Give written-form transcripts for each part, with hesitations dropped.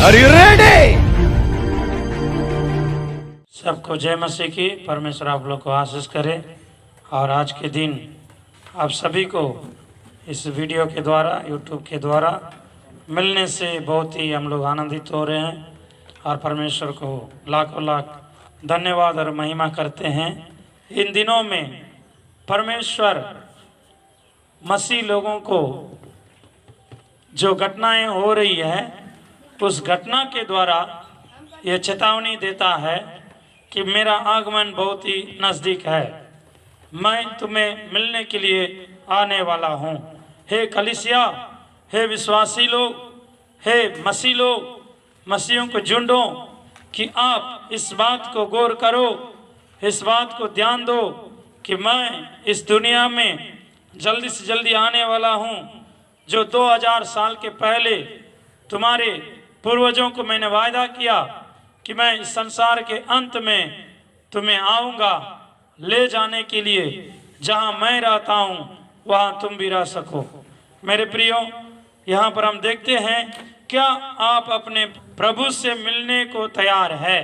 Are you ready? सबको जय मसीह की। परमेश्वर आप लोग को आशीष करे। और आज के दिन आप सभी को इस वीडियो के द्वारा, यूट्यूब के द्वारा मिलने से बहुत ही हम लोग आनंदित हो रहे हैं और परमेश्वर को लाखों लाख धन्यवाद और महिमा करते हैं। इन दिनों में परमेश्वर मसीह लोगों को जो घटनाएं हो रही है, उस घटना के द्वारा ये चेतावनी देता है कि मेरा आगमन बहुत ही नज़दीक है, मैं तुम्हें मिलने के लिए आने वाला हूँ। हे कलीसिया, हे विश्वासी लोग, हे मसीह लोग, मसीहों को झुंडो कि आप इस बात को गौर करो, इस बात को ध्यान दो कि मैं इस दुनिया में जल्दी से जल्दी आने वाला हूँ। जो 2000 साल के पहले तुम्हारे पूर्वजों को मैंने वायदा किया कि मैं इस संसार के अंत में तुम्हें आऊँगा ले जाने के लिए, जहाँ मैं रहता हूँ वहाँ तुम भी रह सको। मेरे प्रियो, यहाँ पर हम देखते हैं, क्या आप अपने प्रभु से मिलने को तैयार है?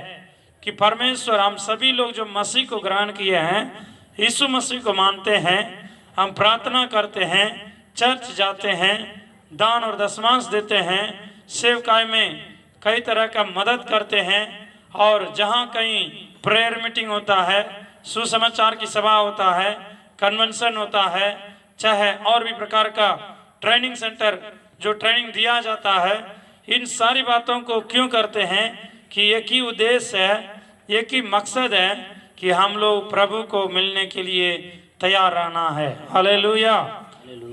कि परमेश्वर, हम सभी लोग जो मसीह को ग्रहण किए हैं, यीशु मसीह को मानते हैं, हम प्रार्थना करते हैं, चर्च जाते हैं, दान और दशमांश देते हैं, सेवकाई में कई तरह का मदद करते हैं, और जहाँ कहीं प्रेयर मीटिंग होता है, सुसमाचार की सभा होता है, कन्वेंशन होता है, चाहे और भी प्रकार का ट्रेनिंग सेंटर जो ट्रेनिंग दिया जाता है, इन सारी बातों को क्यों करते हैं? कि एक ही उद्देश्य है, एक ही मकसद है कि हम लोग प्रभु को मिलने के लिए तैयार रहना है। हालेलुया।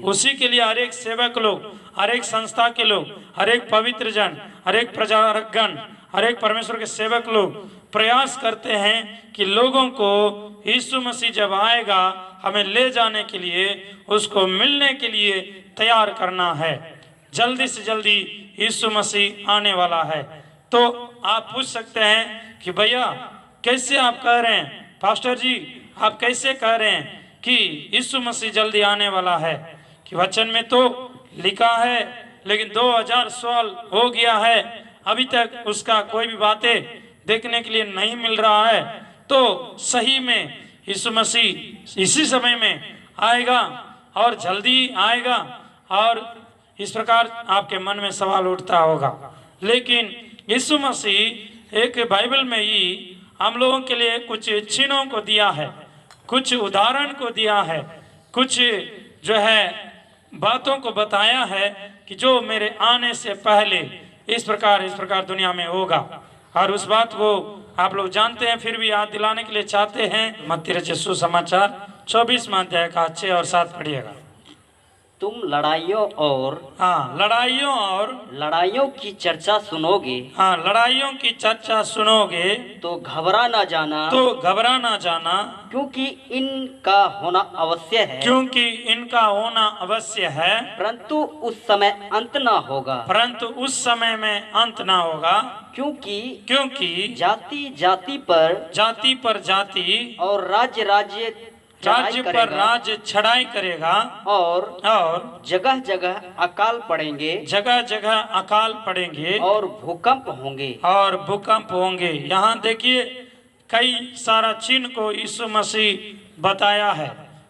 उसी के लिए हर एक सेवक लोग, हर एक संस्था के लोग, हर एक पवित्र जन, हर एक प्रजागण, हर एक परमेश्वर के सेवक लोग प्रयास करते हैं कि लोगों को यीशु मसीह जब आएगा हमें ले जाने के लिए, उसको मिलने के लिए तैयार करना है। जल्दी से जल्दी यीशु मसीह आने वाला है। तो आप पूछ सकते हैं कि भैया कैसे आप कह रहे हैं, पास्टर जी आप कैसे कह रहे हैं कि यीशु मसीह जल्दी आने वाला है? कि वचन में तो लिखा है, लेकिन 2000 साल हो गया है, अभी तक उसका कोई भी बातें देखने के लिए नहीं मिल रहा है। तो सही में यीशु मसीह इसी समय में आएगा और जल्दी आएगा? और इस प्रकार आपके मन में सवाल उठता होगा। लेकिन यीशु मसीह एक बाइबल में ही हम लोगों के लिए कुछ चिन्हों को दिया है, कुछ उदाहरण को दिया है, कुछ जो है बातों को बताया है कि जो मेरे आने से पहले इस प्रकार दुनिया में होगा। और उस बात को आप लोग जानते हैं, फिर भी याद दिलाने के लिए चाहते हैं। मत्ती रचित सुसमाचार 24 अध्याय का 6 और 7 पढ़िएगा। तुम लड़ाइयों लड़ाइयों की चर्चा सुनोगे। हाँ, लड़ाइयों की चर्चा सुनोगे तो घबरा ना जाना, क्योंकि इनका होना अवश्य है, परंतु उस समय में अंत ना होगा। क्योंकि जाति पर जाति और राज्य पर राज्य छड़ाई करेगा, और जगह जगह अकाल पड़ेंगे और भूकंप होंगे। यहाँ देखिए, कई सारा चिन्ह को यीशु मसीह बताया है।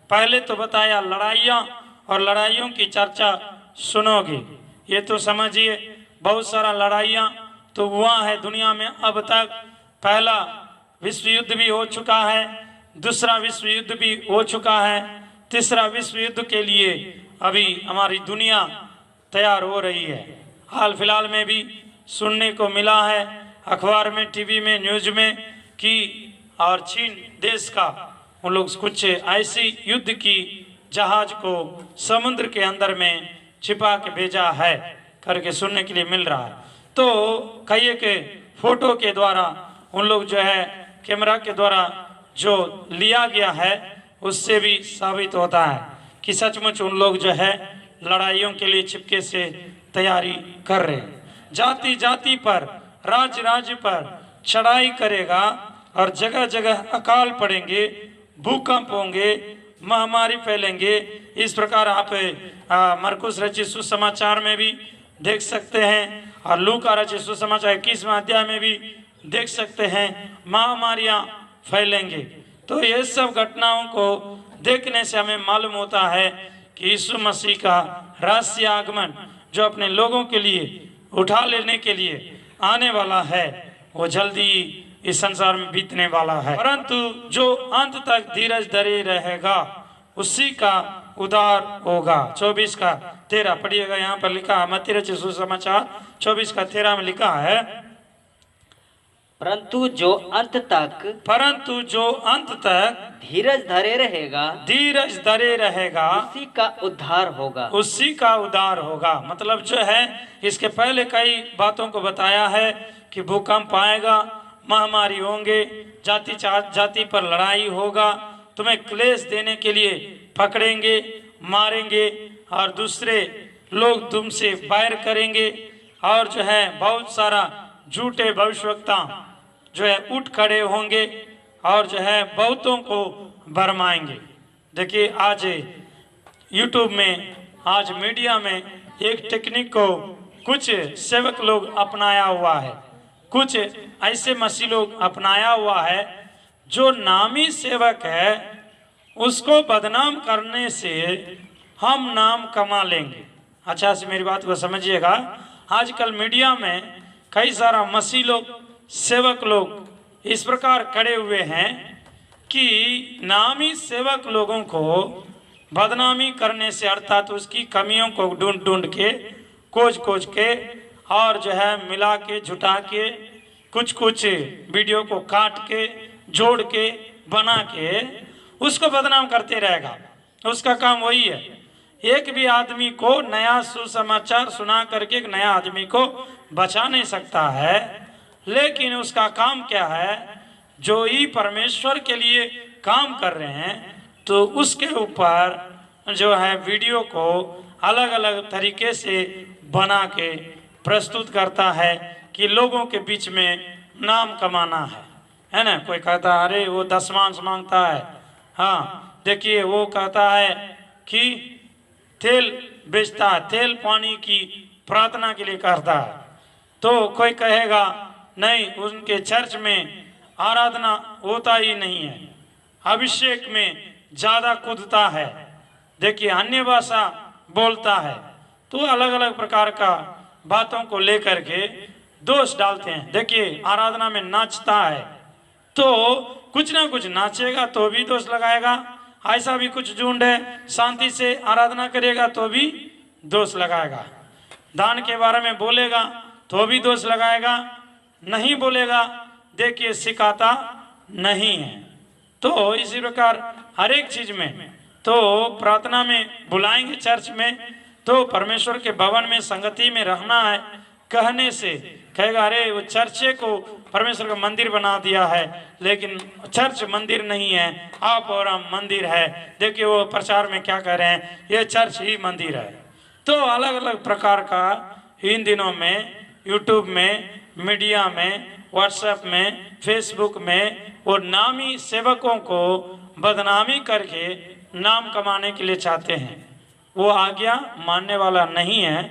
पहले तो बताया लड़ाइयाँ, और लड़ाइयों की चर्चा सुनोगे। ये तो समझिए, बहुत सारा लड़ाइयाँ तो हुआ है दुनिया में अब तक। पहला विश्व युद्ध भी हो चुका है, दूसरा विश्व युद्ध भी हो चुका है, तीसरा विश्व युद्ध के लिए अभी हमारी दुनिया तैयार हो रही है। हाल फिलहाल में भी सुनने को मिला है, अखबार में, टीवी में, न्यूज में, कि और चीन देश का उन लोग कुछ ऐसी युद्ध की जहाज को समुद्र के अंदर में छिपा के भेजा है करके सुनने के लिए मिल रहा है। तो कई के फोटो के द्वारा उन लोग जो है कैमरा के द्वारा जो लिया गया है, उससे भी साबित होता है कि सचमुच उन लोग जो है लड़ाइयों के लिए छिपके से तैयारी कर रहे हैं। जाति जाति पर, राज्य पर चढ़ाई करेगा, और जगह जगह अकाल पड़ेंगे, भूकंप होंगे, महामारी फैलेंगे। इस प्रकार आप मरकुस रचित सुसमाचार में भी देख सकते हैं, और लूका रचित सुसमाचार 21वें अध्याय में भी देख सकते हैं महामारियां फैलेंगे। तो ये सब घटनाओं को देखने से हमें मालूम होता है कि यीशु मसीह का रहस्य आगमन जो अपने लोगों के लिए उठा लेने के लिए आने वाला है, वो जल्दी इस संसार में बीतने वाला है। परंतु जो अंत तक धीरज धरे रहेगा उसी का उद्धार होगा। 24:13 पढ़िएगा, यहाँ पर लिखा है, मत्ती रचित सुसमाचार 24:13 में लिखा है, परंतु जो अंत तक धीरज धरे रहेगा उसी का उद्धार होगा। मतलब जो है, इसके पहले कई बातों को बताया है कि भूकंप आएगा, महामारी होंगे, जाति पर लड़ाई होगा, तुम्हें क्लेश देने के लिए पकड़ेंगे, मारेंगे, और दूसरे लोग तुमसे बैर करेंगे, और जो है बहुत सारा झूठे भविष्यवक्ता जो है उठ खड़े होंगे और जो है बहुतों को भरमाएंगे। देखिए आज यूट्यूब में, आज मीडिया में एक टेक्निक को कुछ सेवक लोग अपनाया हुआ है, कुछ ऐसे मसीह लोग अपनाया हुआ है जो नामी सेवक है, उसको बदनाम करने से हम नाम कमा लेंगे। अच्छा से मेरी बात को समझिएगा, आजकल मीडिया में कई सारा मसीह लोग, सेवक लोग इस प्रकार खड़े हुए हैं कि नामी सेवक लोगों को बदनामी करने से, अर्थात उसकी कमियों को ढूंढ ढूंढ के, खोज के, और जो है मिला के, जुटा के, कुछ वीडियो को काट के, जोड़ के, बना के उसको बदनाम करते रहेगा। उसका काम वही है। एक भी आदमी को नया सुसमाचार सुना करके एक नया आदमी को बचा नहीं सकता है, लेकिन उसका काम क्या है, जो ही परमेश्वर के लिए काम कर रहे हैं तो उसके ऊपर जो है वीडियो को अलग अलग तरीके से बना के प्रस्तुत करता है कि लोगों के बीच में नाम कमाना है ना। कोई कहता है अरे वो दशमांश मांगता है, हाँ देखिए वो कहता है कि तेल बेचता है, तेल पानी की प्रार्थना के लिए करता है। तो कोई कहेगा नहीं, उनके चर्च में आराधना होता ही नहीं है, अभिषेक में ज़्यादा कूदता है, देखिए अन्य भाषा बोलता है। तो अलग अलग प्रकार का बातों को लेकर के दोष डालते हैं। देखिए आराधना में नाचता है तो कुछ ना कुछ नाचेगा तो भी दोष लगाएगा, ऐसा भी कुछ झुंड है शांति से आराधना करेगा तो भी दोष लगाएगा, दान के बारे में बोलेगा तो भी दोष लगाएगा, नहीं बोलेगा देखिए सिखाता नहीं है। तो इसी प्रकार हर एक चीज में, तो प्रार्थना में बुलाएंगे चर्च में तो परमेश्वर के भवन में संगति में रहना है, कहने से कहेगा अरे वो चर्चे को परमेश्वर का मंदिर बना दिया है, लेकिन चर्च मंदिर नहीं है, आप और हम मंदिर है। देखिए वो प्रचार में क्या कह रहे हैं, ये चर्च ही मंदिर है। तो अलग अलग प्रकार का इन दिनों में यूट्यूब में, मीडिया में, व्हाट्सएप में, फेसबुक में वो नामी सेवकों को बदनामी करके नाम कमाने के लिए चाहते हैं। वो आज्ञा मानने वाला नहीं है,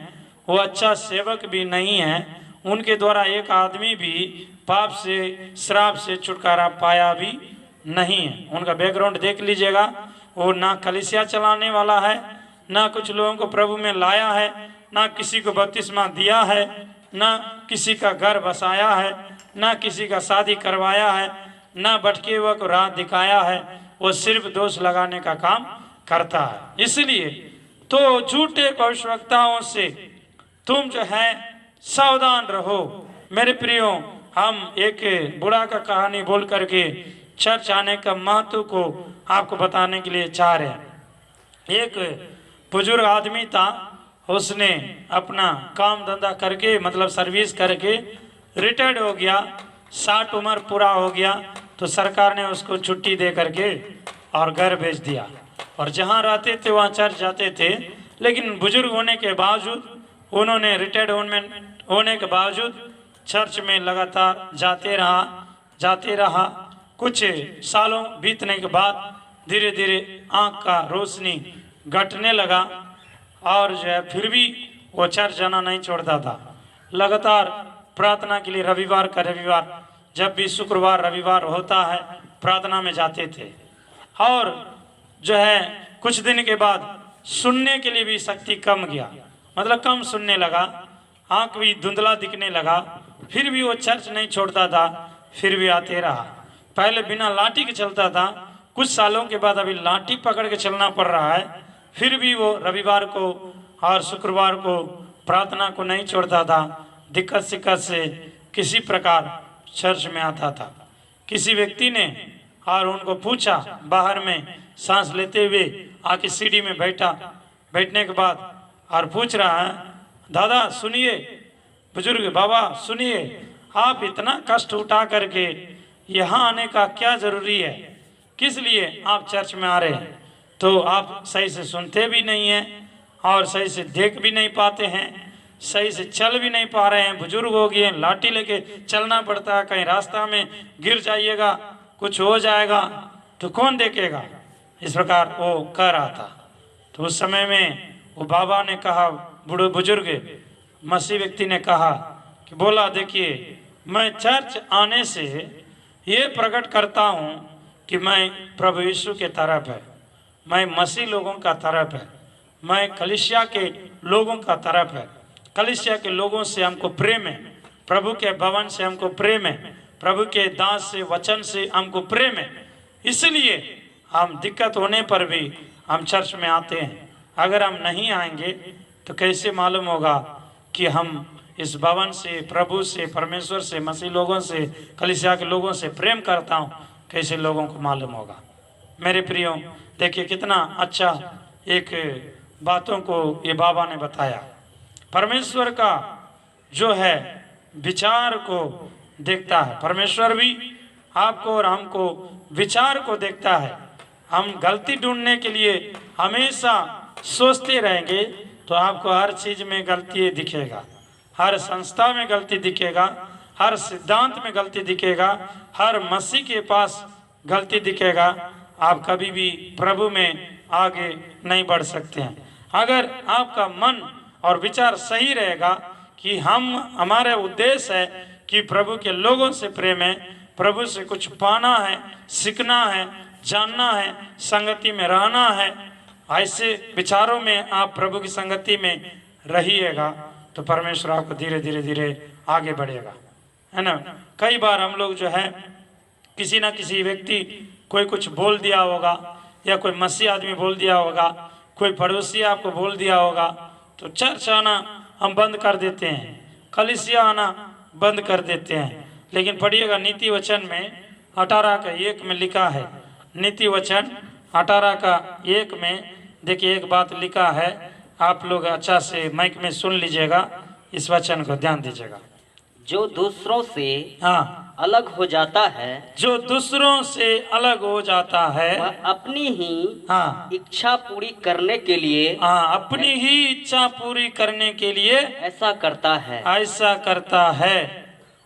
वो अच्छा सेवक भी नहीं है, उनके द्वारा एक आदमी भी पाप से, श्राप से छुटकारा पाया भी नहीं है। उनका बैकग्राउंड देख लीजिएगा, वो ना कलीसिया चलाने वाला है, ना कुछ लोगों को प्रभु में लाया है, ना किसी को बपतिस्मा दिया है, ना किसी का घर बसाया है, ना किसी का शादी करवाया है, ना भटके हुए को राह दिखाया है। वो सिर्फ दोष लगाने का काम करता है। इसलिए तो झूठे भविष्यवक्ताओं से तुम जो है सावधान रहो। मेरे प्रियो, हम एक बूढ़ा का कहानी बोल करके चर्च आने का महत्व को आपको बताने के लिए चाह रहे हैं। एक बुजुर्ग आदमी था, उसने अपना काम धंधा करके, मतलब सर्विस करके रिटायर्ड हो गया, 60 उम्र पूरा हो गया, तो सरकार ने उसको छुट्टी दे करके और घर भेज दिया। और जहाँ रहते थे वहाँ चर्च जाते थे, लेकिन बुजुर्ग होने के बावजूद, उन्होंने रिटायर्ड होने के बावजूद चर्च में लगातार जाते रहा। कुछ सालों बीतने के बाद धीरे धीरे आँख का रोशनी घटने लगा, और जो है फिर भी वो चर्च जाना नहीं छोड़ता था। लगातार प्रार्थना के लिए रविवार का रविवार, जब भी शुक्रवार रविवार होता है, प्रार्थना में जाते थे। और जो है कुछ दिन के बाद सुनने के लिए भी शक्ति कम गया, मतलब कम सुनने लगा, आंख भी धुंधला दिखने लगा। फिर भी वो चर्च नहीं छोड़ता था, फिर भी आते रहा। पहले बिना लाठी के चलता था, कुछ सालों के बाद अभी लाठी पकड़ के चलना पड़ रहा है। फिर भी वो रविवार को और शुक्रवार को प्रार्थना को नहीं छोड़ता था। दिक्कत शिक्कत से किसी प्रकार चर्च में आता था। किसी व्यक्ति ने और उनको पूछा, बाहर में सांस लेते हुए आके सीढ़ी में बैठा, बैठने के बाद और पूछ रहा है, दादा सुनिए, बुजुर्ग बाबा सुनिए, आप इतना कष्ट उठा करके यहाँ आने का क्या जरूरी है, किस लिए आप चर्च में आ रहे हैं? तो आप सही से सुनते भी नहीं हैं और सही से देख भी नहीं पाते हैं, सही से चल भी नहीं पा रहे हैं, बुजुर्ग हो गए, लाठी लेके चलना पड़ता है, कहीं रास्ता में गिर जाइएगा, कुछ हो जाएगा तो कौन देखेगा? इस प्रकार वो कह रहा था। तो उस समय में वो बाबा ने कहा, बूढ़े बुजुर्ग मसीह व्यक्ति ने कहा कि बोला, देखिए मैं चर्च आने से ये प्रकट करता हूँ कि मैं प्रभु यीशु के तरफ है, मैं मसीह लोगों का तरफ है, मैं कलीसिया के लोगों का तरफ है। कलीसिया के लोगों से हमको प्रेम है, प्रभु के भवन से हमको प्रेम है, प्रभु के दास से वचन से हमको प्रेम है। इसलिए हम दिक्कत होने पर भी हम चर्च में आते हैं। अगर हम नहीं आएंगे तो कैसे मालूम होगा कि हम इस भवन से, प्रभु से, परमेश्वर से, मसीह लोगों से, कलीसिया के लोगों से प्रेम करता हूँ, कैसे लोगों को मालूम होगा? मेरे प्रियो, देखिए कितना अच्छा एक बातों को ये बाबा ने बताया। परमेश्वर का जो है विचार को देखता है, परमेश्वर भी आपको और हमको विचार को देखता है। हम गलती ढूंढने के लिए हमेशा सोचते रहेंगे तो आपको हर चीज में गलती दिखेगा, हर संस्था में गलती दिखेगा, हर सिद्धांत में गलती दिखेगा, हर मसीह के पास गलती दिखेगा। आप कभी भी प्रभु में आगे नहीं बढ़ सकते हैं। अगर आपका मन और विचार सही रहेगा कि हमारे उद्देश्य है कि प्रभु के लोगों से प्रेम है, प्रभु से कुछ पाना है, सीखना है, जानना है, संगति में रहना है, ऐसे विचारों में आप प्रभु की संगति में रहिएगा तो परमेश्वर आपको धीरे धीरे धीरे आगे बढ़ेगा, है ना। कई बार हम लोग जो है किसी ना किसी व्यक्ति कोई कुछ बोल दिया होगा, या कोई मसीह आदमी बोल दिया होगा, कोई पड़ोसी आपको बोल दिया होगा, तो चर्च आना हम बंद कर देते हैं, कलीसिया आना बंद कर देते हैं। लेकिन पढ़िएगा नीति वचन में 18:1 में लिखा है, नीति वचन 18:1 में देखिए एक बात लिखा है, आप लोग अच्छा से माइक में सुन लीजिएगा, इस वचन को ध्यान दीजिएगा। जो दूसरों से हाँ, अलग हो जाता है, जो दूसरों से अलग हो जाता है, वह अपनी ही हाँ इच्छा पूरी करने के लिए, हाँ, अपनी ही इच्छा पूरी करने के लिए ऐसा करता है, ऐसा करता है,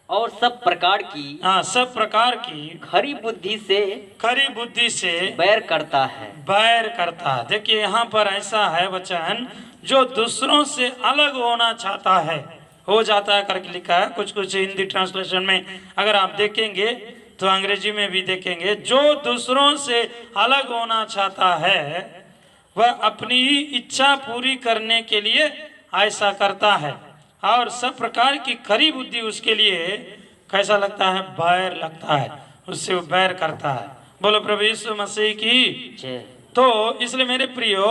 और सब प्रकार की, हाँ, सब प्रकार की खरी बुद्धि से बैर करता है। बैर करता है। देखिए यहाँ पर ऐसा है वचन, जो दूसरों से अलग होना चाहता है, हो जाता है करके लिखा है। कुछ कुछ हिंदी ट्रांसलेशन में अगर आप देखेंगे तो अंग्रेजी में भी देखेंगे, जो दूसरों से अलग होना चाहता है वह अपनी ही इच्छा पूरी करने के लिए ऐसा करता है, और सब प्रकार की खरी बुद्धि उसके लिए कैसा लगता है? बैर लगता है, उससे वो बैर करता है। बोलो प्रभु यीशु मसीह की जय। तो इसलिए मेरे प्रियो,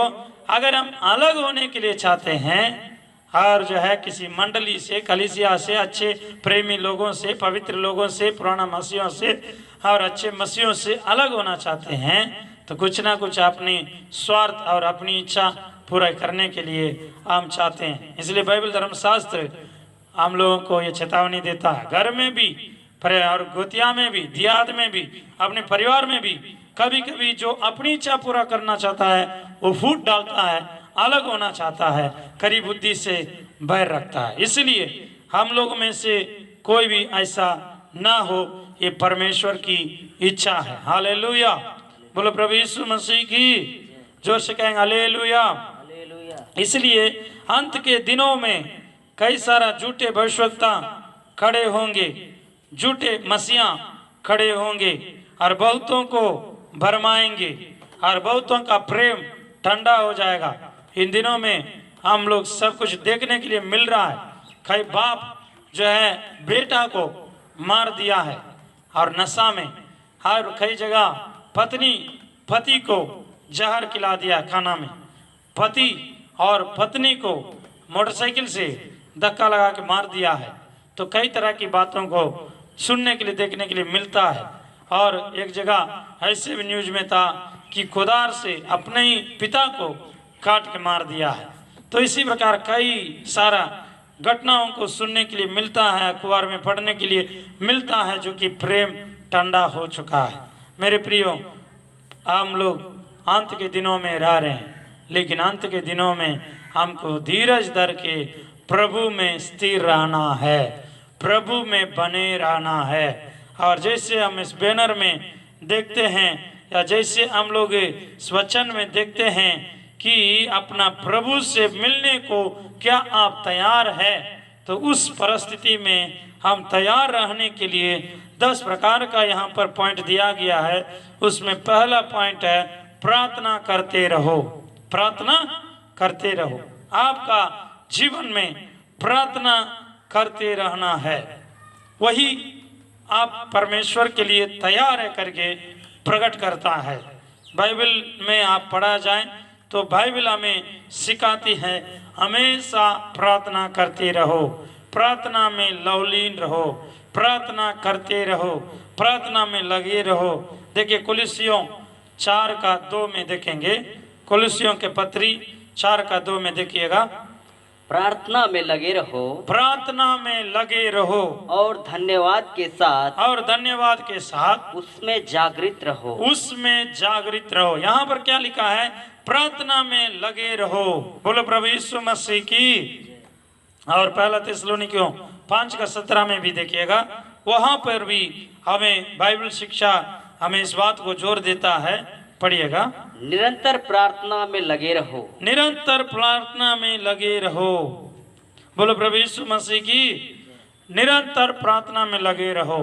अगर हम अलग होने के लिए चाहते हैं और जो है किसी मंडली से, कलीसिया से, अच्छे प्रेमी लोगों से, पवित्र लोगों से, पुराना मसीहों से और अच्छे मसीहों से अलग होना चाहते हैं, तो कुछ ना कुछ अपनी स्वार्थ और अपनी इच्छा पूरा करने के लिए हम चाहते हैं। इसलिए बाइबल धर्मशास्त्र हम लोगों को ये चेतावनी देता है, घर में भी और गोतिया में भी, दियाद में भी, अपने परिवार में भी कभी कभी जो अपनी इच्छा पूरा करना चाहता है वो फूट डालता है, अलग होना चाहता है, खरी बुद्धि से बैर रखता है। इसलिए हम लोग में से कोई भी ऐसा ना हो, ये परमेश्वर की इच्छा है। हालेलुया, बोलो प्रभु यीशु मसीह की, जोर से कहेंगे हालेलुया। इसलिए अंत के दिनों में कई सारा झूठे भविष्यवक्ता खड़े होंगे, झूठे मसीहा खड़े होंगे और बहुतों को भरमाएंगे और बहुतों का प्रेम ठंडा हो जाएगा। इन दिनों में हम लोग सब कुछ देखने के लिए मिल रहा है। कई बाप जो है बेटा को मार दिया है और नशा में, और कई जगह पत्नी पति को जहर खिला दिया खाना में, पति और पत्नी को मोटरसाइकिल से धक्का लगा के मार दिया है। तो कई तरह की बातों को सुनने के लिए देखने के लिए मिलता है। और एक जगह ऐसे भी न्यूज में था कि खुदार से अपने ही पिता को काट के मार दिया है। तो इसी प्रकार कई सारा घटनाओं को सुनने के लिए मिलता है, अखबार में पढ़ने के लिए मिलता है, जो कि प्रेम ठंडा हो चुका है। मेरे प्रियो, हम लोग अंत के दिनों में रह रहे हैं, लेकिन अंत के दिनों में हमको धीरज धर के प्रभु में स्थिर रहना है, प्रभु में बने रहना है। और जैसे हम इस बैनर में देखते हैं या जैसे हम लोग इस वचन में देखते हैं कि अपना प्रभु से मिलने को क्या आप तैयार है, तो उस परिस्थिति में हम तैयार रहने के लिए 10 प्रकार का यहाँ पर पॉइंट दिया गया है। उसमें पहला पॉइंट है प्रार्थना करते रहो, प्रार्थना करते रहो। आपका जीवन में प्रार्थना करते रहना है, वही आप परमेश्वर के लिए तैयार है करके प्रकट करता है। बाइबल में आप पढ़ा जाए तो बाइबल हमें सिखाती है हमेशा प्रार्थना करते रहो, प्रार्थना में लवलीन रहो, प्रार्थना करते रहो, प्रार्थना में लगे रहो। देखिए कुलिसियों 4:2 में देखेंगे, कुलिसियों के पत्री 4:2 में देखिएगा, प्रार्थना में लगे रहो, प्रार्थना में लगे रहो और धन्यवाद के साथ, और धन्यवाद के साथ उसमें जागृत रहो, उसमें जागृत रहो। यहाँ पर क्या लिखा है? प्रार्थना में लगे रहो। बोलो प्रभु यीशु मसीह की। और पहला थिस्सलुनीकियों 5:17 में भी देखिएगा, वहां पर भी हमें बाइबल शिक्षा हमें इस बात को जोर देता है। पढ़िएगा, निरंतर प्रार्थना में लगे रहो, निरंतर प्रार्थना में लगे रहो। बोलो प्रभु यीशु मसीह की। निरंतर प्रार्थना में लगे रहो,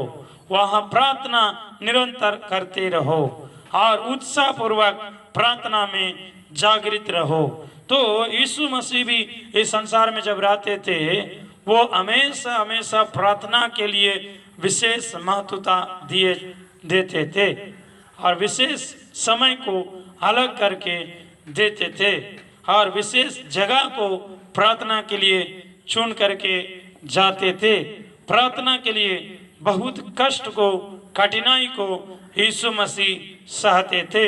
वहां प्रार्थना निरंतर करते रहो और उत्साह पूर्वक प्रार्थना में जागृत रहो। तो यीशु मसीह भी इस संसार में जब रहते थे, वो हमेशा हमेशा प्रार्थना के लिए विशेष महत्वता देते थे और विशेष समय को अलग करके देते थे और विशेष जगह को प्रार्थना के लिए चुन करके जाते थे। प्रार्थना के लिए बहुत कष्ट को, कठिनाई को यीशु मसीह सहते थे।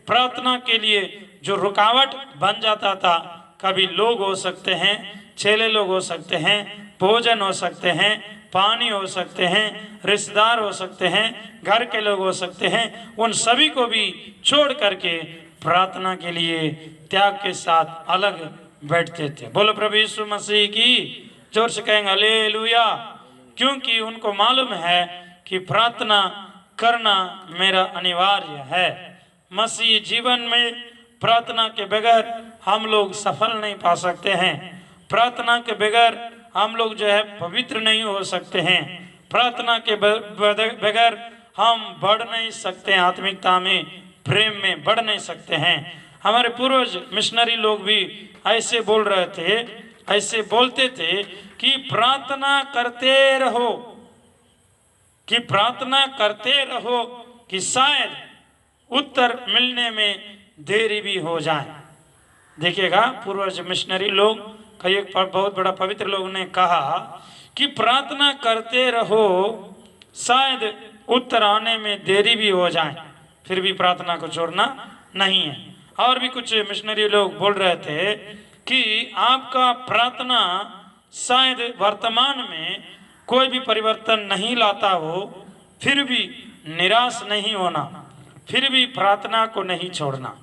प्रार्थना के लिए जो रुकावट बन जाता था, कभी लोग हो सकते हैं, चेले लोग हो सकते हैं, भोजन हो सकते हैं, पानी हो सकते हैं, रिश्तेदार हो सकते हैं, घर के लोग हो सकते हैं, उन सभी को भी छोड़ करके प्रार्थना के लिए त्याग के साथ अलग बैठते थे। बोलो प्रभु यीशु मसीह की। जोर से कहेंगे हालेलुया। क्योंकि उनको मालूम है कि प्रार्थना करना मेरा अनिवार्य है। मसीह जीवन में प्रार्थना के बगैर हम लोग सफल नहीं पा सकते हैं। प्रार्थना के बगैर हम लोग जो है पवित्र नहीं हो सकते हैं। प्रार्थना के बगैर हम बढ़ नहीं सकते हैं, आत्मिकता में, प्रेम में बढ़ नहीं सकते हैं। हमारे पूर्वज मिशनरी लोग भी ऐसे बोल रहे थे, ऐसे बोलते थे कि प्रार्थना करते रहो, कि प्रार्थना करते रहो कि शायद उत्तर मिलने में देरी भी हो जाए। देखिएगा, पूर्वज मिशनरी लोग, कई एक बहुत बड़ा पवित्र लोग ने कहा कि प्रार्थना करते रहो, शायद उत्तर आने में देरी भी हो जाए, फिर भी प्रार्थना को छोड़ना नहीं है। और भी कुछ मिशनरी लोग बोल रहे थे कि आपका प्रार्थना शायद वर्तमान में कोई भी परिवर्तन नहीं लाता हो, फिर भी निराश नहीं होना, फिर भी प्रार्थना को नहीं छोड़ना।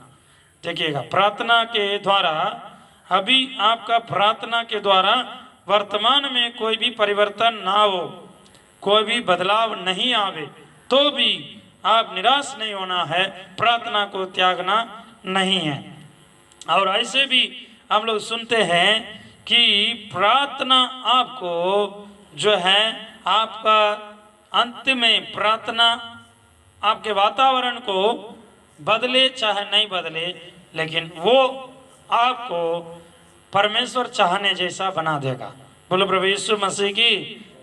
देखिएगा, प्रार्थना के द्वारा, अभी आपका प्रार्थना के द्वारा वर्तमान में कोई भी परिवर्तन ना हो, कोई भी बदलाव नहीं आवे, तो भी आप निराश नहीं होना है, प्रार्थना को त्यागना नहीं है। और ऐसे भी हम लोग सुनते हैं कि प्रार्थना आपको जो है आपका अंत में प्रार्थना आपके वातावरण को बदले चाहे नहीं बदले, लेकिन वो आपको परमेश्वर चाहने जैसा बना देगा। बोलो प्रभु यीशु मसीह की।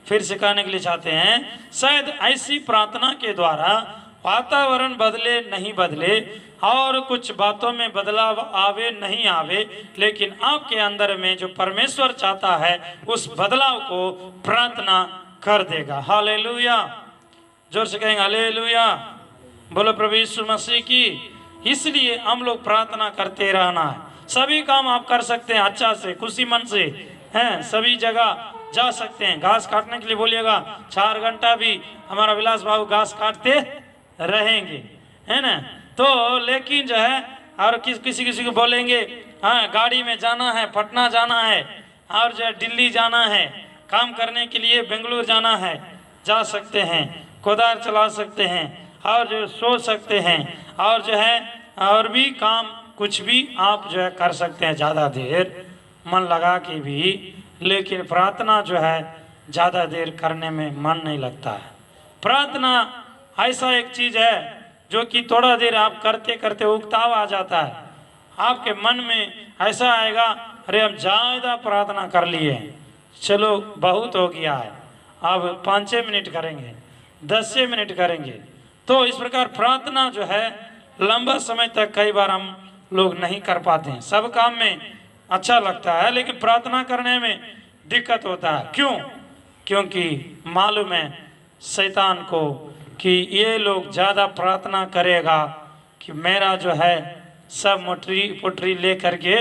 फिर सिखाने के लिए चाहते हैं, शायद ऐसी प्रार्थना के द्वारा वातावरण बदले नहीं बदले और कुछ बातों में बदलाव आवे नहीं आवे, लेकिन आपके अंदर में जो परमेश्वर चाहता है उस बदलाव को प्रार्थना कर देगा। हालेलुया, जोर से कहेंगे हालेलुया। बोलो प्रभु यीशु मसीह की। इसलिए हम लोग प्रार्थना करते रहना है। सभी काम आप कर सकते हैं अच्छा से, खुशी मन से, हैं, सभी जगह जा सकते हैं। घास काटने के लिए बोलिएगा, 4 घंटा भी हमारा विलास बाबू घास काटते रहेंगे, है ना। तो लेकिन जो है और किसी को बोलेंगे हाँ गाड़ी में जाना है, पटना जाना है, और जो है दिल्ली जाना है, काम करने के लिए बेंगलुरु जाना है, जा सकते हैं। कोदार चला सकते हैं और जो सो सकते हैं, और जो है और भी काम कुछ भी आप जो है कर सकते हैं ज़्यादा देर मन लगा के भी। लेकिन प्रार्थना जो है ज़्यादा देर करने में मन नहीं लगता है। प्रार्थना ऐसा एक चीज़ है जो कि थोड़ा देर आप करते करते उकताव आ जाता है। आपके मन में ऐसा आएगा, अरे हम ज़्यादा प्रार्थना कर लिए, चलो बहुत हो गया है, अब 5-6 मिनट करेंगे, 10 मिनट करेंगे। तो इस प्रकार प्रार्थना जो है लंबा समय तक कई बार हम लोग नहीं कर पाते हैं। सब काम में अच्छा लगता है लेकिन प्रार्थना करने में दिक्कत होता है। क्यों? क्योंकि मालूम है शैतान को कि ये लोग ज़्यादा प्रार्थना करेगा कि मेरा जो है सब मोटरी पुटरी ले करके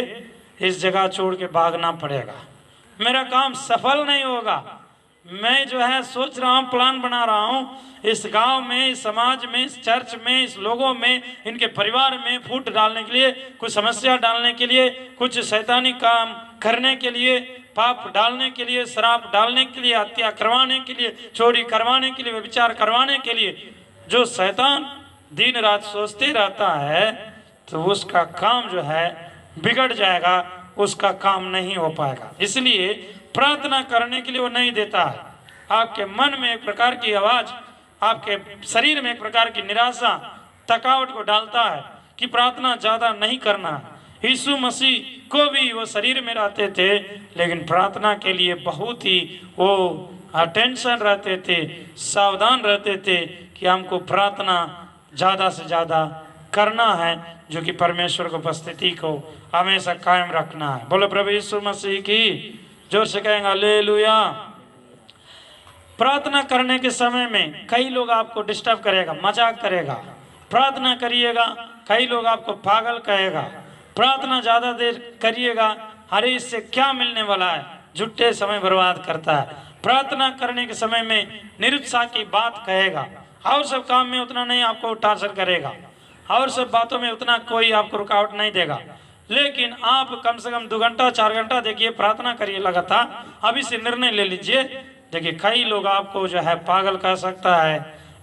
इस जगह छोड़ के भागना पड़ेगा, मेरा काम सफल नहीं होगा। मैं जो है सोच रहा हूँ, प्लान बना रहा हूँ, इस गांव में, इस समाज में, इस चर्च में, इस लोगों में, इनके परिवार में फूट डालने के लिए, कुछ समस्या डालने के लिए, कुछ शैतानी काम करने के लिए, पाप डालने के लिए, शराब डालने के लिए, हत्या करवाने के लिए, चोरी करवाने के लिए, व्यभिचार करवाने के लिए जो शैतान दिन रात सोचते रहता है, तो उसका काम जो है बिगड़ जाएगा, उसका काम नहीं हो पाएगा। इसलिए प्रार्थना करने के लिए वो नहीं देता है। आपके मन में एक प्रकार की आवाज, आपके शरीर में एक प्रकार की निराशा, थकावट को डालता है कि प्रार्थना ज्यादा नहीं करना है। यीशु मसीह को भी वो शरीर में रहते थे लेकिन प्रार्थना के लिए बहुत ही वो अटेंशन रहते थे, सावधान रहते थे कि हमको प्रार्थना ज़्यादा से ज़्यादा करना है, जो कि परमेश्वर को उपस्थिति को हमेशा कायम रखना है। बोलो प्रभु यीशु मसीह की। जोर से कहेंगे हालेलुया। प्रार्थना करने के समय में कई लोग आपको डिस्टर्ब करेगा, मजाक करेगा। प्रार्थना करिएगा, कई लोग आपको पागल कहेगा। प्रार्थना ज़्यादा देर करिएगा, अरे इससे क्या मिलने वाला है, झूठे समय बर्बाद करता है। प्रार्थना करने के समय में निरुत्साह की बात कहेगा, और सब काम में उतना नहीं आपको टार्चर करेगा, और सब बातों में उतना कोई आपको रुकावट नहीं देगा। लेकिन आप कम से कम 2 घंटा 4 घंटा देखिए, प्रार्थना करिए लगातार, अभी से निर्णय ले लीजिए। देखिए कई लोग आपको जो है पागल कर सकता है,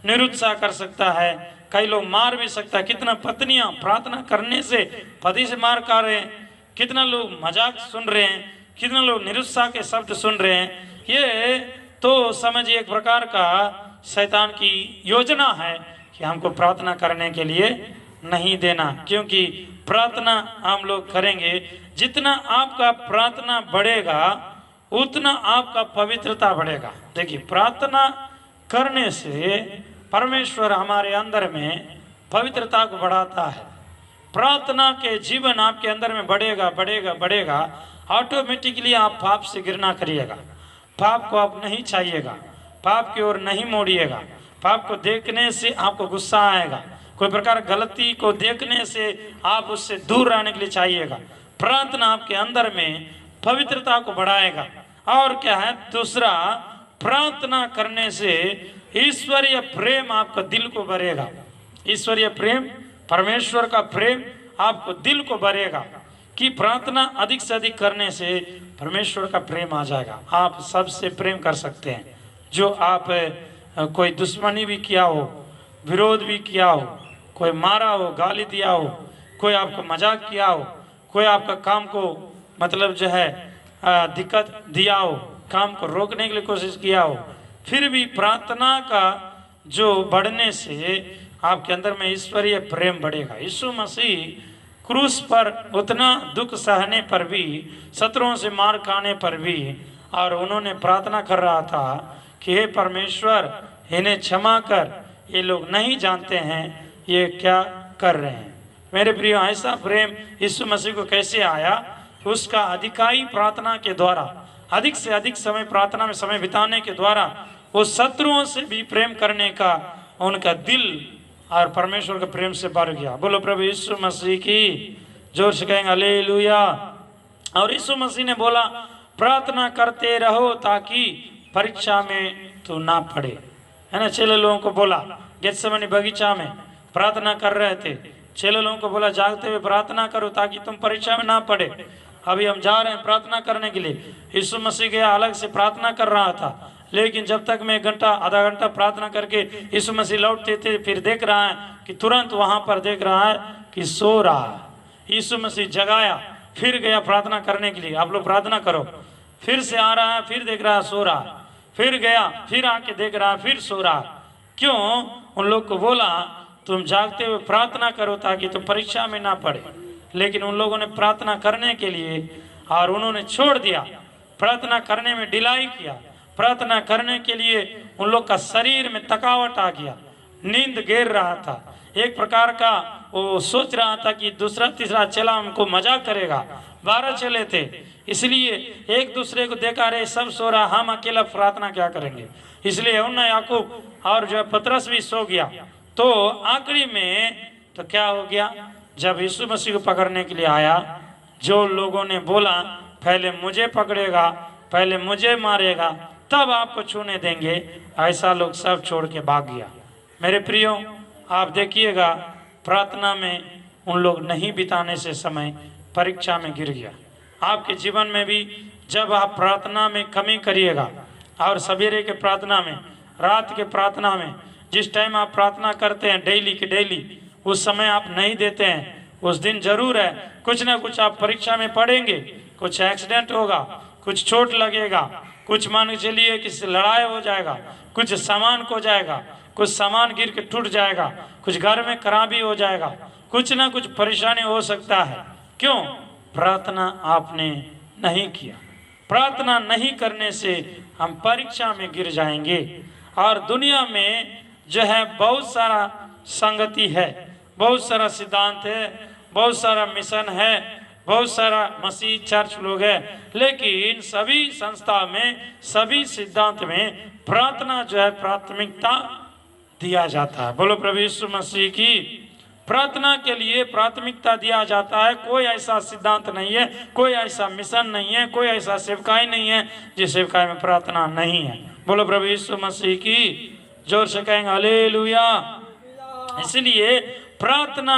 निरुत्साह कर सकता है, कई लोग मार भी सकता है। कितना पत्नियां प्रार्थना करने से पति से मार खा रहे हैं, कितना लोग मजाक सुन रहे हैं, कितना लोग निरुत्साह के शब्द सुन रहे हैं। ये तो समझिए एक प्रकार का शैतान की योजना है कि हमको प्रार्थना करने के लिए नहीं देना। क्योंकि प्रार्थना हम लोग करेंगे, जितना आपका प्रार्थना बढ़ेगा उतना आपका पवित्रता बढ़ेगा। देखिए प्रार्थना करने से परमेश्वर हमारे अंदर में पवित्रता को बढ़ाता है। प्रार्थना के जीवन आपके अंदर में बढ़ेगा बढ़ेगा बढ़ेगा, ऑटोमेटिकली आप पाप से घृणा करिएगा, पाप को आप नहीं चाहिएगा, पाप की ओर नहीं मोड़िएगा। पाप को देखने से आपको गुस्सा आएगा, कोई प्रकार गलती को देखने से आप उससे दूर रहने के लिए चाहिएगा। प्रार्थना आपके अंदर में पवित्रता को बढ़ाएगा। और क्या है दूसरा, प्रार्थना करने से ईश्वरीय प्रेम आपका दिल को भरेगा। ईश्वरीय प्रेम, परमेश्वर का प्रेम आपको दिल को भरेगा कि प्रार्थना अधिक से अधिक करने से परमेश्वर का प्रेम आ जाएगा। आप सबसे प्रेम कर सकते हैं। जो आप कोई दुश्मनी भी किया हो, विरोध भी किया हो, कोई मारा हो, गाली दिया हो, कोई आपको मजाक किया हो, कोई आपका काम को मतलब जो है दिक्कत दिया हो, काम को रोकने के लिए कोशिश किया हो, फिर भी प्रार्थना का जो बढ़ने से आपके अंदर में ईश्वरीय प्रेम बढ़ेगा। यीशु मसीह क्रूस पर उतना दुख सहने पर भी, शत्रुओं से मार खाने पर भी, और उन्होंने प्रार्थना कर रहा था कि हे परमेश्वर इन्हें क्षमा कर, ये लोग नहीं जानते हैं ये क्या कर रहे हैं। मेरे प्रियो, ऐसा प्रेम यीशु मसीह को कैसे आया? उसका अधिकाई प्रार्थना के द्वारा, अधिक से अधिक समय प्रार्थना में समय बिताने के द्वारा वो शत्रुओं से भी प्रेम करने का उनका दिल और परमेश्वर के प्रेम से भर गया। बोलो प्रभु यीशु मसीह की, जोर से कहेंगे हालेलुया। और यीशु मसीह ने बोला प्रार्थना करते रहो ताकि परीक्षा में तू ना पड़े, है ना। चेले लोगों को बोला, गेत्सेमनी बगीचा में प्रार्थना कर रहे थे, चेले लोगों को बोला जागते हुए प्रार्थना करो ताकि तुम परीक्षा में ना पड़े। अभी हम जा रहे हैं प्रार्थना करने के लिए। यीशु मसीह गया, अलग से प्रार्थना कर रहा था, लेकिन जब तक मैं घंटा आधा घंटा प्रार्थना करके यीशु मसीह लौटते थे, फिर देख रहा है कि तुरंत वहां पर देख रहा है कि सो रहा है। यीशु मसीह जगाया, फिर गया प्रार्थना करने के लिए, आप लोग प्रार्थना करो। फिर से आ रहा है, फिर देख रहा है सो रहा है, फिर गया, फिर आके देख रहा है फिर सो रहा है। क्यों? उन लोग को बोला तुम जागते हुए प्रार्थना करो ताकि तुम परीक्षा में ना पड़े। लेकिन उन लोगों ने प्रार्थना करने के लिए और उन्होंने छोड़ दिया, प्रार्थना करने में डिलाई किया। प्रार्थना करने के लिए उन लोग का शरीर में थकावट आ गया, नींद घेर रहा था, एक प्रकार का वो सोच रहा था कि दूसरा तीसरा चेला हमको मजाक करेगा। 12 चेले थे, इसलिए एक दूसरे को देखा, रहे सब सो रहा, हम अकेला प्रार्थना क्या करेंगे। इसलिए यूहन्ना, याकूब और जो पतरस भी सो गया। तो आखिरी में तो क्या हो गया, जब यीशु मसीह को पकड़ने के लिए आया, जो लोगों ने बोला पहले मुझे पकड़ेगा, पहले मुझे मारेगा, तब आपको छूने देंगे, ऐसा लोग सब छोड़ के भाग गया। मेरे प्रियो, आप देखिएगा प्रार्थना में उन लोग नहीं बिताने से समय परीक्षा में गिर गया। आपके जीवन में भी जब आप प्रार्थना में कमी करिएगा, और सवेरे के प्रार्थना में, रात के प्रार्थना में, जिस टाइम आप प्रार्थना करते हैं डेली की डेली, उस समय आप नहीं देते हैं, उस दिन जरूर है कुछ ना कुछ आप परीक्षा में पड़ेंगे। कुछ एक्सीडेंट होगा, कुछ चोट लगेगा, कुछ मान के चलिए किसी लड़ाई हो जाएगा, कुछ सामान खो जाएगा, कुछ सामान गिर के टूट जाएगा, कुछ घर में खराबी हो जाएगा, कुछ ना कुछ परेशानी हो सकता है। क्यों? प्रार्थना आपने नहीं किया। प्रार्थना नहीं करने से हम परीक्षा में गिर जाएंगे। और दुनिया में जो है बहुत सारा संगति है, बहुत सारा सिद्धांत है, बहुत सारा मिशन है, बहुत सारा मसीह चर्च लोग है, लेकिन सभी संस्था में, सभी सिद्धांत में प्रार्थना जो है प्राथमिकता दिया जाता है। बोलो प्रभु यीशु मसीह की। प्रार्थना के लिए प्राथमिकता दिया जाता है। कोई ऐसा सिद्धांत नहीं है, कोई ऐसा मिशन नहीं है, कोई ऐसा सेवकाई नहीं है जिस सेवकाई में प्रार्थना नहीं है। बोलो प्रभु यीशु मसीह की, जोर से कहेंगे हालेलुया। इसलिए प्रार्थना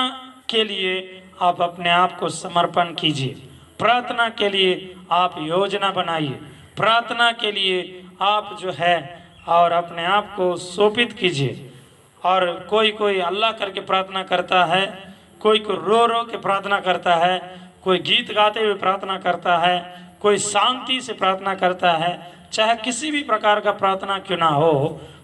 के लिए आप अपने आप को समर्पण कीजिए, प्रार्थना के लिए आप योजना बनाइए, प्रार्थना के लिए आप जो है और अपने आप को सौंपित कीजिए। और कोई अल्लाह करके प्रार्थना करता है, कोई रो रो के प्रार्थना करता है, कोई गीत गाते हुए प्रार्थना करता है, कोई शांति से प्रार्थना करता है। चाहे किसी भी प्रकार का प्रार्थना क्यों ना हो,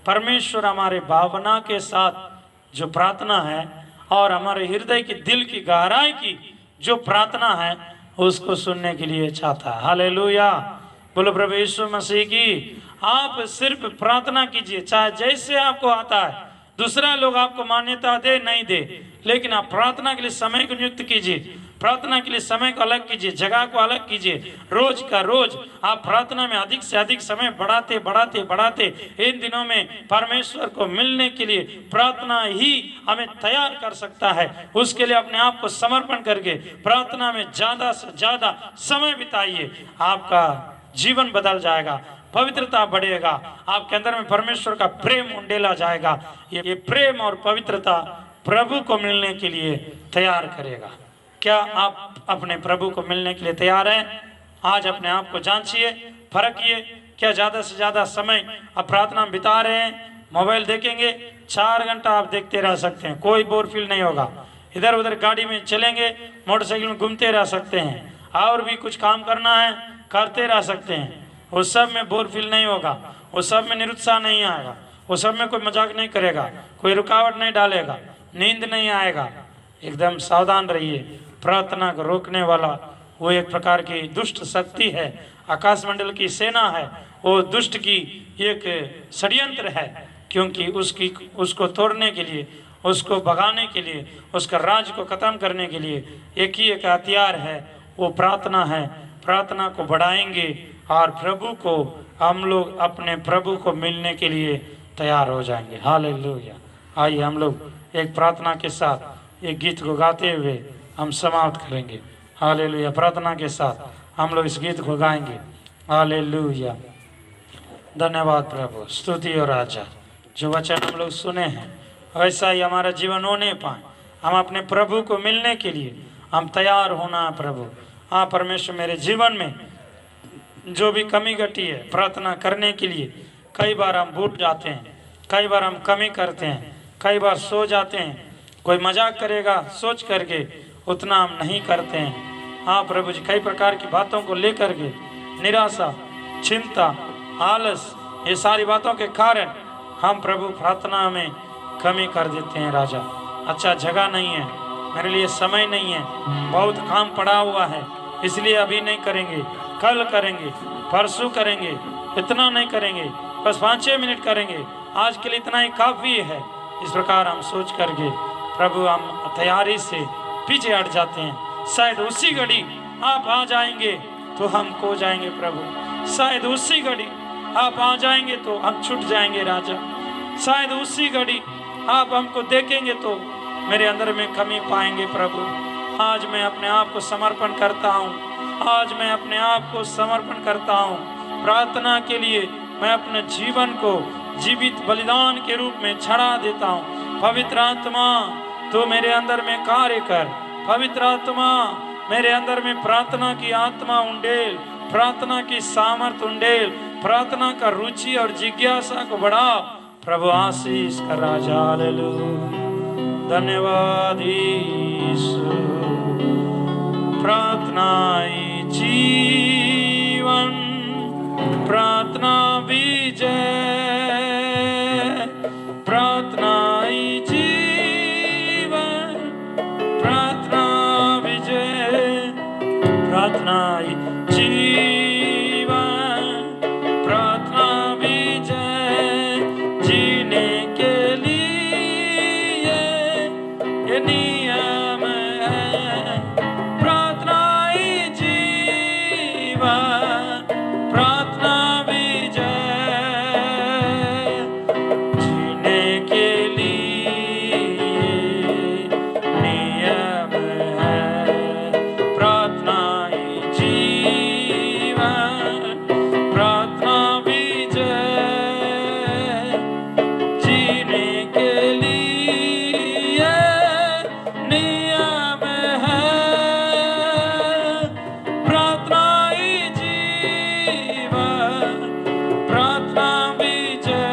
परमेश्वर हमारे भावना के साथ जो प्रार्थना है और हमारे हृदय की दिल की गहराई की जो प्रार्थना है उसको सुनने के लिए चाहता है। हालेलुया। बोलो प्रभु यीशु मसीह की। आप सिर्फ प्रार्थना कीजिए, चाहे जैसे आपको आता है। दूसरा लोग आपको मान्यता दे नहीं दे, लेकिन आप प्रार्थना के लिए समय को नियुक्त कीजिए, प्रार्थना के लिए समय को अलग कीजिए, जगह को अलग कीजिए। रोज का रोज आप प्रार्थना में अधिक से अधिक समय बढ़ाते बढ़ाते बढ़ाते इन दिनों में परमेश्वर को मिलने के लिए प्रार्थना ही हमें तैयार कर सकता है। उसके लिए अपने आप को समर्पण करके प्रार्थना में ज्यादा से ज्यादा समय बिताइए। आपका जीवन बदल जाएगा, पवित्रता बढ़ेगा, आपके अंदर में परमेश्वर का प्रेम उंडेला जाएगा। ये प्रेम और पवित्रता प्रभु को मिलने के लिए तैयार करेगा। क्या आप अपने प्रभु को मिलने के लिए तैयार हैं? आज अपने आप को जांचिए, परखिए। क्या ज़्यादा से ज़्यादा समय आप प्रार्थना में बिता रहे हैं? मोबाइल देखेंगे, 4 घंटा आप देखते रह सकते हैं, कोई बोर फील नहीं होगा। इधर उधर गाड़ी में चलेंगे, मोटरसाइकिल में घूमते रह सकते हैं। और भी कुछ काम करना है करते रह सकते हैं। उस सब में बोर फील नहीं होगा, उस सब में निरुत्साह नहीं आएगा, उस सब में कोई मजाक नहीं करेगा, कोई रुकावट नहीं डालेगा, नींद नहीं आएगा। एकदम सावधान रहिए। प्रार्थना को रोकने वाला वो एक प्रकार की दुष्ट शक्ति है, आकाश मंडल की सेना है, वो दुष्ट की एक षड्यंत्र है। क्योंकि उसको तोड़ने के लिए, उसको भगाने के लिए, उसका राज को खत्म करने के लिए एक ही एक हथियार है, वो प्रार्थना है। प्रार्थना को बढ़ाएंगे और प्रभु को, हम लोग अपने प्रभु को मिलने के लिए तैयार हो जाएंगे। हालेलुया। आइए हम लोग एक प्रार्थना के साथ एक गीत को गाते हुए हम समाप्त करेंगे। हालेलुया। प्रार्थना के साथ हम लोग इस गीत को गाएंगे। हालेलुया। धन्यवाद प्रभु, स्तुति और राजा। जो वचन हम लोग सुने हैं वैसा ही हमारा जीवन होने पाए। हम अपने प्रभु को मिलने के लिए हम तैयार होना है प्रभु। हाँ परमेश्वर, मेरे जीवन में जो भी कमी घटी है प्रार्थना करने के लिए, कई बार हम भूल जाते हैं, कई बार हम कमी करते हैं, कई बार सो जाते हैं, कोई मजाक करेगा सोच करके उतना हम नहीं करते हैं। हाँ प्रभु जी, कई प्रकार की बातों को लेकर के निराशा, चिंता, आलस, ये सारी बातों के कारण हम प्रभु प्रार्थना में कमी कर देते हैं। राजा, अच्छा जगह नहीं है, मेरे लिए समय नहीं है, बहुत काम पड़ा हुआ है, इसलिए अभी नहीं करेंगे, कल करेंगे, परसों करेंगे, इतना नहीं करेंगे, बस 5-6 मिनट करेंगे, आज के लिए इतना ही काफ़ी है। इस प्रकार हम सोच करके प्रभु हम तैयारी से पीछे हट जाते हैं। शायद उसी घड़ी आप आ जाएंगे तो हम खो जाएंगे प्रभु। शायद उसी घड़ी आप आ जाएंगे तो हम छूट जाएंगे राजा। शायद उसी घड़ी आप हमको देखेंगे तो मेरे अंदर में कमी पाएंगे प्रभु। आज मैं अपने आप को समर्पण करता हूँ, आज मैं अपने आप को समर्पण करता हूँ प्रार्थना के लिए। मैं अपने जीवन को जीवित बलिदान के रूप में चढ़ा देता हूँ। पवित्र आत्मा तो मेरे अंदर में कार्य कर। पवित्र आत्मा मेरे अंदर में प्रार्थना की आत्मा उंडेल, प्रार्थना की सामर्थ उंडेल, प्रार्थना का रुचि और जिज्ञासा को बढ़ा प्रभु। आशीष कर राजा। हालेलुया। धन्यवाद यीशु। प्रार्थना ही जीवन, प्रार्थना विजय, प्रार्थना ही जीवन, प्रार्थना विजय, प्रार्थना ही जीवन, प्रार्थना विजय। जीने के लिए ये नियम है, प्रार्थना ही जीवन, प्रार्थना विजय। जीने के लिए नियम है, प्रार्थना ही जीवन, प्रार्थना विजय। जीने के लिए नियम है, प्रार्थना ही जीवन, प्रार्थना विजय।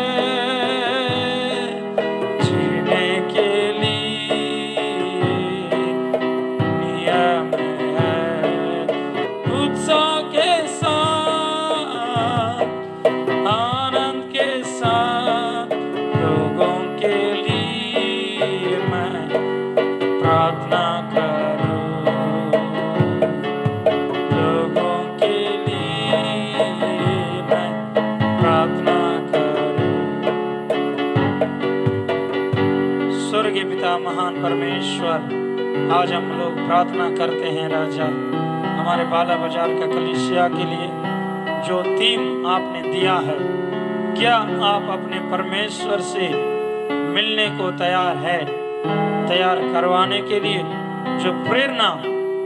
जीने के लिए नियम है। उत्साह के साथ, आनंद के साथ लोगों के लिए मैं प्रार्थना करूं। लोगों के लिए मैं प्रार्थना करूं। स्वर्गीय पिता, महान परमेश्वर, आज हम लोग प्रार्थना करते हैं राजा हमारे बाला बाजार का कलीसिया के लिए जो थीम आपने दिया है। क्या आप अपने परमेश्वर से मिलने को तैयार है? तैयार करवाने के लिए जो प्रेरणा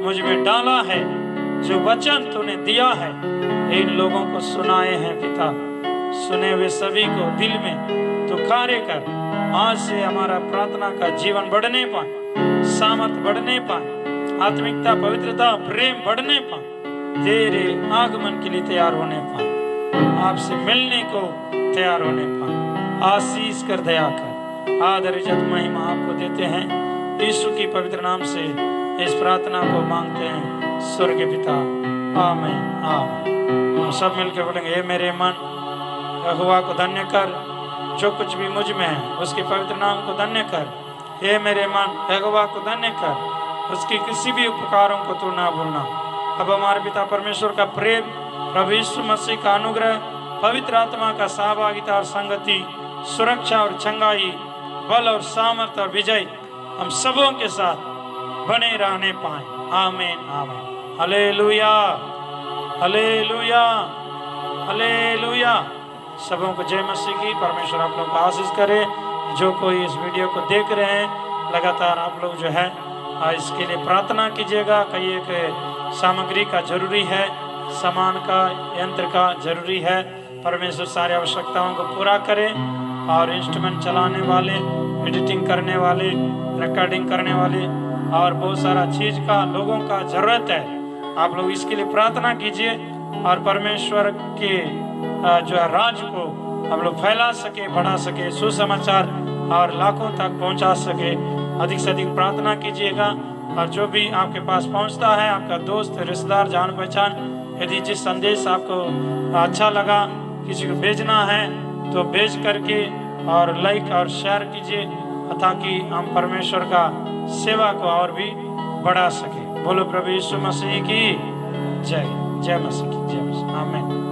मुझ में डाला है, जो वचन तूने दिया है, इन लोगों को सुनाए हैं पिता। सुने हुए सभी को दिल में तो कार्य कर। आज से हमारा प्रार्थना का जीवन बढ़ने पाए, सामर्थ बढ़ने पाए, आत्मिकता, पवित्रता, प्रेम बढ़ने पाए, तेरे आगमन के लिए तैयार होने पाए, आपसे मिलने को तैयार होने पाए। आशीष कर, दया कर, आदर, इज्जत, महिमा आपको देते हैं। यीशु की पवित्र नाम से इस प्रार्थना को मांगते हैं, स्वर्गीय पिता। आमीन आमीन। हम सब मिलकर बोलेंगे, हे मेरे मन यहोवा को धन्य कर, जो कुछ भी मुझ में है उसके पवित्र नाम को धन्य कर। हे मेरे मन यहोवा को धन्य कर, उसकी किसी भी उपकारों को तू ना भूलना। अब हमारे पिता परमेश्वर का प्रेम, प्रभु यीशु मसीह का अनुग्रह, पवित्र आत्मा का सहभागिता और संगति, सुरक्षा और चंगाई, बल और सामर्थ और विजय हम सबों के साथ बने रहने पाए। आमीन आमीन। Hallelujah hallelujah hallelujah. सबों को जय मसीह की। परमेश्वर आप लोग को आशीष करे। जो कोई इस वीडियो को देख रहे हैं, लगातार आप लोग जो है इसके लिए प्रार्थना कीजिएगा। कई एक सामग्री का जरूरी है, सामान का, यंत्र का जरूरी है। परमेश्वर सारी आवश्यकताओं को पूरा करे। और इंस्ट्रूमेंट चलाने वाले, एडिटिंग करने वाले, रिकॉर्डिंग करने वाले और बहुत सारा चीज़ का लोगों का ज़रूरत है। आप लोग इसके लिए प्रार्थना कीजिए और परमेश्वर के जो है राज को हम लोग फैला सके, बढ़ा सके, सुसमाचार और लाखों तक पहुंचा सके। अधिक से अधिक प्रार्थना कीजिएगा। और जो भी आपके पास पहुंचता है, आपका दोस्त, रिश्तेदार, जान पहचान, यदि जिस संदेश आपको अच्छा लगा, किसी को भेजना है तो भेज करके और लाइक और शेयर कीजिए, ताकि हम परमेश्वर का सेवा को और भी बढ़ा सके। बोलो प्रभु यीशु मसीह की जय। जय मसीह की जय। आमीन।